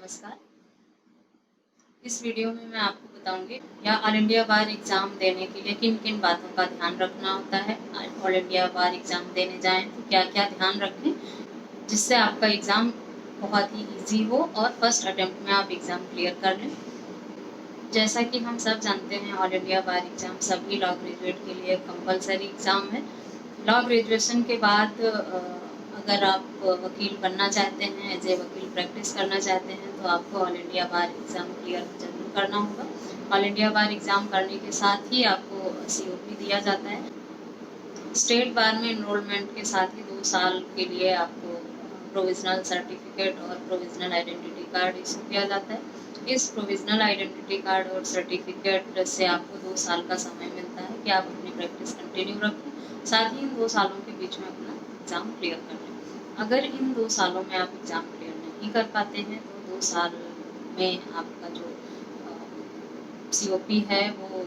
नमस्कार। इस वीडियो में मैं आपको बताऊंगी या ऑल इंडिया बार एग्ज़ाम देने के लिए किन किन बातों का ध्यान रखना होता है। ऑल इंडिया बार एग्ज़ाम देने जाएं तो क्या क्या ध्यान रखें जिससे आपका एग्ज़ाम बहुत ही इजी हो और फर्स्ट अटेम्प्ट में आप एग्ज़ाम क्लियर कर लें। जैसा कि हम सब जानते हैं, ऑल इंडिया बार एग्ज़ाम सभी लॉ ग्रेजुएट के लिए कंपलसरी एग्ज़ाम है। लॉ ग्रेजुएशन के बाद अगर आप वकील बनना चाहते हैं, एज ए वकील प्रैक्टिस करना चाहते हैं, तो आपको ऑल इंडिया बार एग्ज़ाम क्लियर जरूर करना होगा। ऑल इंडिया बार एग्ज़ाम करने के साथ ही आपको COP दिया जाता है। स्टेट बार में एनरोलमेंट के साथ ही 2 साल के लिए आपको प्रोविजनल सर्टिफिकेट और प्रोविजनल आइडेंटिटी कार्ड इशू किया जाता है। इस प्रोविजनल आइडेंटिटी कार्ड और सर्टिफिकेट से आपको 2 साल का समय मिलता है कि आप अपनी प्रैक्टिस कंटिन्यू रखें, साथ ही इन 2 सालों के बीच में अपना एग्ज़ाम क्लियर कर लें। अगर इन 2 सालों में आप एग्ज़ाम क्लियर नहीं कर पाते हैं तो 2 साल में आपका जो COP है वो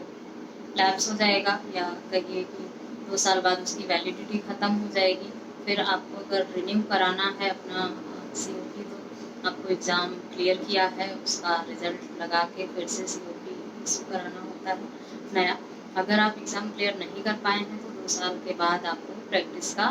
लैप्स हो जाएगा, या कहिए कि 2 साल बाद उसकी वैलिडिटी ख़त्म हो जाएगी। फिर आपको अगर रिन्यू कराना है अपना COP, तो आपको एग्ज़ाम क्लियर किया है उसका रिज़ल्ट लगा के फिर से COP इशू कराना होता है नया। अगर आप एग्ज़ाम क्लियर नहीं कर पाए हैं तो 2 साल के बाद आपको प्रैक्टिस का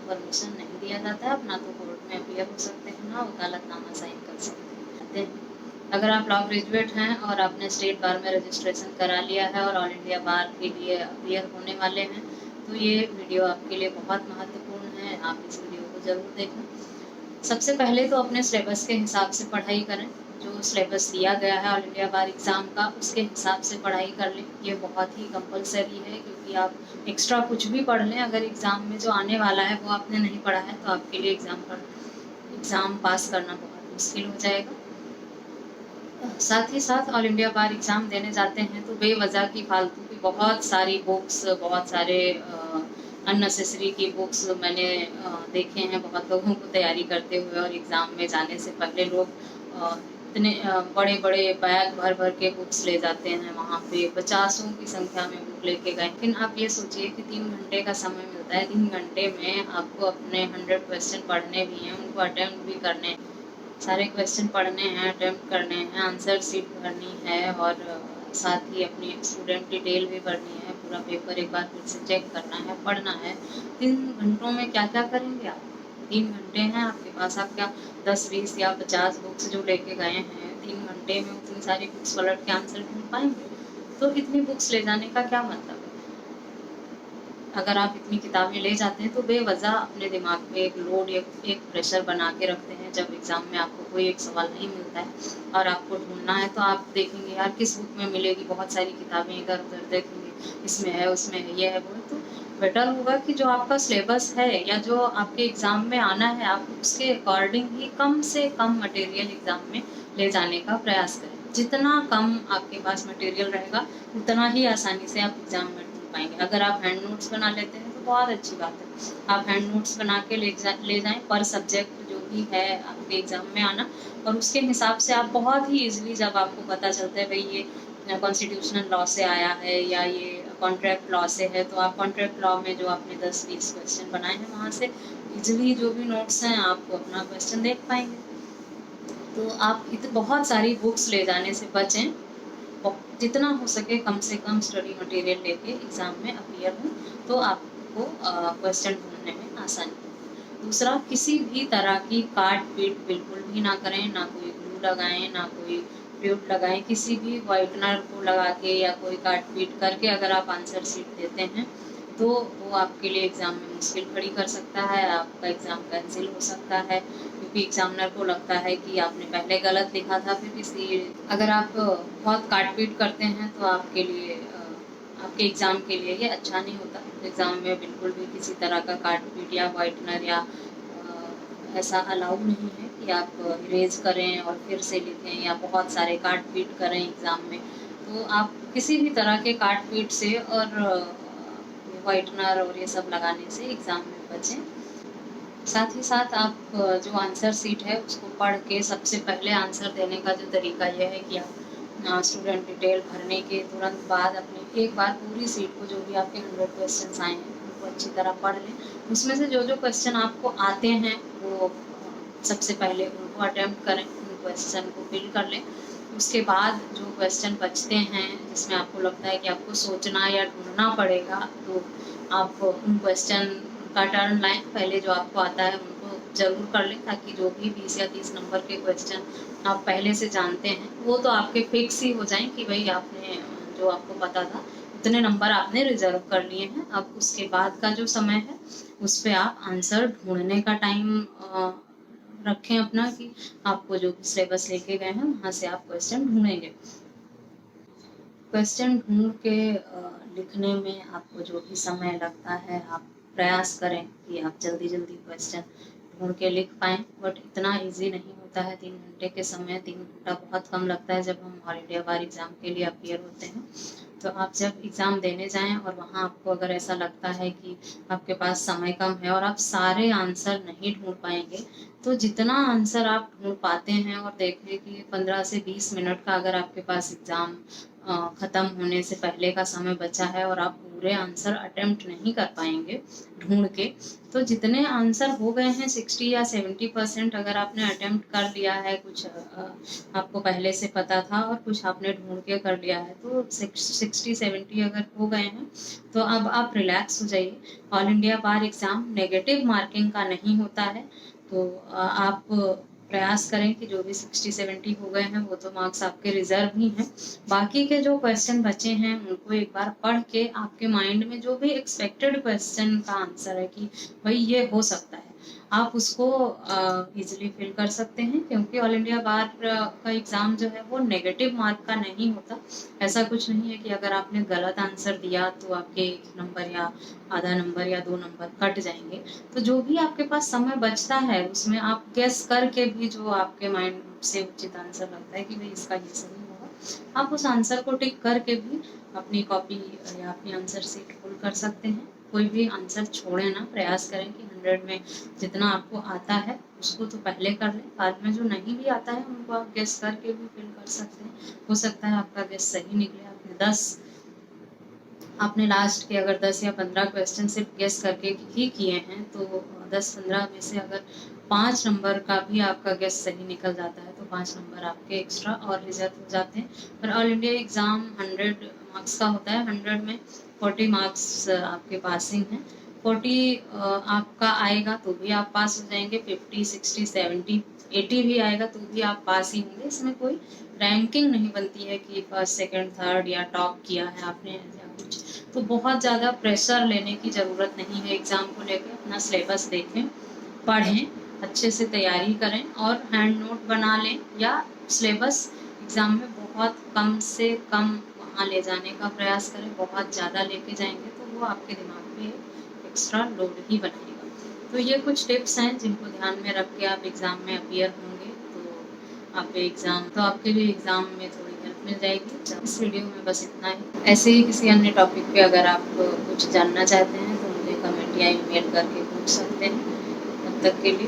परमिशन नहीं दिया जाता है। आप ना तो कोर्ट में अपीयर हो सकते हैं, ना वकालतनामा साइन कर सकते हैं। अगर आप लॉ ग्रेजुएट हैं और आपने स्टेट बार में रजिस्ट्रेशन करा लिया है और ऑल इंडिया बार के लिए अपीयर होने वाले हैं, तो ये वीडियो आपके लिए बहुत महत्वपूर्ण है। आप इस वीडियो को ज़रूर देखें। सबसे पहले तो अपने सिलेबस के हिसाब से पढ़ाई करें। जो सिलेबस दिया गया है ऑल इंडिया बार एग्ज़ाम का, उसके हिसाब से पढ़ाई कर लें। ये बहुत ही कंपलसरी है, क्योंकि आप एक्स्ट्रा कुछ भी पढ़ लें, अगर एग्ज़ाम में जो आने वाला है वो आपने नहीं पढ़ा है तो आपके लिए एग्ज़ाम पास करना बहुत मुश्किल हो जाएगा। साथ ही साथ ऑल इंडिया बार एग्ज़ाम देने जाते हैं तो बेवजह की फालतू की बहुत सारी बुक्स, बहुत सारे अननेसेसरी की बुक्स मैंने देखे हैं बहुत लोगों को तैयारी करते हुए, और एग्ज़ाम में जाने से पहले लोग इतने बड़े बड़े बैग भर भर के बुक्स ले जाते हैं। वहाँ पे 50 की संख्या में बुक लेके गए। लेकिन आप ये सोचिए कि 3 घंटे का समय मिलता है। 3 घंटे में आपको अपने 100 क्वेश्चन पढ़ने भी हैं, उनको अटेम्प्ट भी करने हैं। सारे क्वेश्चन पढ़ने हैं, अटेम्प्ट करने हैं, आंसर शीट भरनी है, और साथ ही अपनी स्टूडेंट डिटेल भी भरनी है। पूरा पेपर एक बार फिर से चेक करना है, पढ़ना है। 3 घंटों में क्या क्या करेंगे आप? 3 घंटे हैं आपके पास, आप क्या 10, 20 या 50 बुक्स जो लेके गए हैं, 3 घंटे में उतनी सारी बुक्स पलट के आंसर ढूंढ पाएंगे? तो इतनी बुक्स ले जाने का क्या मतलब है? अगर आप इतनी किताबें ले जाते हैं तो बेवजह अपने दिमाग पे एक लोड, एक प्रेशर बना के रखते हैं। जब एग्ज़ाम में आपको कोई एक सवाल नहीं मिलता है और आपको ढूंढना है, तो आप देखेंगे यार किस बुक में मिलेगी, बहुत सारी किताबें इधर उधर देखेंगे, इसमें है, उसमें है, ये है, वो है। तो बेटर होगा कि जो आपका सिलेबस है या जो आपके एग्ज़ाम में आना है, आप उसके अकॉर्डिंग ही कम से कम मटेरियल एग्ज़ाम में ले जाने का प्रयास करें। जितना कम आपके पास मटेरियल रहेगा, उतना ही आसानी से आप एग्ज़ाम में पाएंगे। अगर आप हैंड नोट्स बना लेते हैं तो बहुत अच्छी बात है। आप हैंड नोट्स बना के ले जाएं पर सब्जेक्ट जो भी है आपके एग्ज़ाम में आना, और उसके हिसाब से आप बहुत ही ईजिली, जब आपको पता चलता है भाई ये कॉन्स्टिट्यूशनल लॉ से आया है या ये कॉन्ट्रैक्ट लॉ से है, तो आप कॉन्ट्रैक्ट लॉ में जो आपने 10-20 क्वेश्चन बनाए हैं, वहाँ से ईजिली जो भी नोट्स हैं आप अपना क्वेश्चन देख पाएंगे। तो आप बहुत सारी बुक्स ले जाने से बचें। जितना हो सके कम से कम स्टडी मटेरियल लेके एग्ज़ाम में अपीयर हों, तो आपको क्वेश्चन ढूंढने में आसानी होगी। दूसरा, किसी भी तरह की काट पीट बिल्कुल भी ना करें, ना कोई ग्लू लगाएं, ना कोई फ्लूइड लगाएं। किसी भी वाइटनर को लगा के या कोई काट पीट करके अगर आप आंसर शीट देते हैं तो वो आपके लिए एग्ज़ाम में मुश्किल खड़ी कर सकता है, आपका एग्ज़ाम कैंसिल हो सकता है, क्योंकि एग्जामिनर को लगता है कि आपने पहले गलत लिखा था। फिर इसलिए अगर आप बहुत काट पीट करते हैं तो आपके लिए आपके एग्ज़ाम के लिए ये अच्छा नहीं होता। एग्ज़ाम में बिल्कुल भी किसी तरह का काट पीट या वाइटनर या ऐसा अलाउ नहीं है कि आप इरेज करें और फिर से लिखें या बहुत सारे काट पीट करें एग्ज़ाम में। तो आप किसी भी तरह के काट पीट से और वाइटनर और ये सब लगाने से एग्ज़ाम में बचें। साथ ही साथ आप जो आंसर शीट है उसको पढ़ के सबसे पहले आंसर देने का जो तरीका यह है कि आप स्टूडेंट डिटेल भरने के तुरंत बाद अपनी एक बार पूरी सीट को, जो भी आपके 100 क्वेश्चंस आए हैं, उनको अच्छी तरह पढ़ लें। उसमें से जो जो क्वेश्चन आपको आते हैं वो सबसे पहले उनको अटेम्प्ट करें, क्वेश्चन को फिल कर लें। उसके बाद जो क्वेश्चन बचते हैं जिसमें आपको लगता है कि आपको सोचना या ढूंढना पड़ेगा, तो आप उन क्वेश्चन का टर्न लाएं। पहले जो आपको आता है उनको ज़रूर कर लें, ताकि जो भी 20 या 30 नंबर के क्वेश्चन आप पहले से जानते हैं वो तो आपके फिक्स ही हो जाएं कि भाई आपने जो आपको पता था उतने नंबर आपने रिजर्व कर लिए हैं। अब उसके बाद का जो समय है उस पे आप आंसर ढूंढने का टाइम रखें अपना, कि आपको जो भी सिलेबस लेके गए हैं वहाँ से आप क्वेश्चन ढूंढेंगे। क्वेश्चन ढूंढ के लिखने में आपको जो भी समय लगता है आप प्रयास करें कि आप जल्दी जल्दी क्वेश्चन ढूंढ के लिख पाएँ, बट इतना इजी नहीं होता है। 3 घंटे के समय, 3 घंटा बहुत कम लगता है जब हम ऑल इंडिया बार एग्ज़ाम के लिए अपीयर होते हैं। तो आप जब एग्ज़ाम देने जाएं और वहाँ आपको अगर ऐसा लगता है कि आपके पास समय कम है और आप सारे आंसर नहीं ढूंढ पाएंगे, तो जितना आंसर आप ढूंढ पाते हैं और देखें कि 15 से 20 मिनट का अगर आपके पास एग्ज़ाम ख़त्म होने से पहले का समय बचा है और आप पूरे आंसर अटेम्प्ट नहीं कर पाएंगे ढूंढ के, तो जितने आंसर हो गए हैं 60 या 70% अगर आपने अटेम्प्ट कर लिया है, कुछ आपको पहले से पता था और कुछ आपने ढूंढ के कर लिया है, तो 60-70 अगर हो गए हैं तो अब आप रिलैक्स हो जाइए। ऑल इंडिया बार एग्ज़ाम नेगेटिव मार्किंग का नहीं होता है, तो आप प्रयास करें कि जो भी 60-70 हो गए हैं वो तो मार्क्स आपके रिजर्व ही हैं। बाकी के जो क्वेश्चन बचे हैं उनको एक बार पढ़ के आपके माइंड में जो भी एक्सपेक्टेड क्वेश्चन का आंसर है कि भाई ये हो सकता है, आप उसको इजीली फिल कर सकते हैं, क्योंकि ऑल इंडिया बार का एग्ज़ाम जो है वो नेगेटिव मार्क का नहीं होता। ऐसा कुछ नहीं है कि अगर आपने गलत आंसर दिया तो आपके 1 नंबर या आधा नंबर या 2 नंबर कट जाएंगे। तो जो भी आपके पास समय बचता है उसमें आप गेस करके भी जो आपके माइंड से उचित आंसर लगता है कि भाई इसका ये सही होगा, आप उस आंसर को टिक करके भी अपनी कॉपी या अपनी आंसर शीट फुल कर सकते हैं। कोई भी आंसर छोड़े ना, प्रयास करें कि 100 में जितना आपको आता है उसको तो पहले कर लें, बाद में जो नहीं भी आता है उनको आप गेस करके भी फिल कर सकते हैं। हो सकता है आपका गेस सही निकले। आपने लास्ट के अगर 10 या 15 क्वेश्चन सिर्फ गेस करके ही किए हैं, तो 10-15 में से अगर 5 नंबर का भी आपका गेस सही निकल जाता है तो 5 नंबर आपके एक्स्ट्रा और रिजर्व हो जाते हैं। पर ऑल इंडिया एग्ज़ाम 100 मार्क्स का होता है, 100 में 40 मार्क्स आपके पासिंग हैं। 40 आपका आएगा तो भी आप पास हो जाएंगे, 50, 60, 70, 80 भी आएगा तो भी आप पास ही होंगे। इसमें कोई रैंकिंग नहीं बनती है कि फर्स्ट, सेकंड, थर्ड या टॉप किया है आपने या कुछ। तो बहुत ज़्यादा प्रेशर लेने की ज़रूरत नहीं है एग्ज़ाम को लेकर। अपना सिलेबस देखें, पढ़ें, अच्छे से तैयारी करें और हैंड नोट बना लें, या सिलेबस एग्ज़ाम में बहुत कम से कम वहाँ ले जाने का प्रयास करें। बहुत ज़्यादा लेके जाएंगे तो वो आपके दिमाग पे एक्स्ट्रा लोड ही बनाएगा। तो ये कुछ टिप्स हैं जिनको ध्यान में रख के आप एग्ज़ाम में अपीयर होंगे तो आपके लिए एग्ज़ाम में थोड़ी हेल्प मिल जाएगी। इस वीडियो में बस इतना ही। ऐसे ही किसी अन्य टॉपिक पे अगर आप कुछ जानना चाहते हैं तो मुझे कमेंट या ईमेल करके पूछ सकते हैं। तब तक के लिए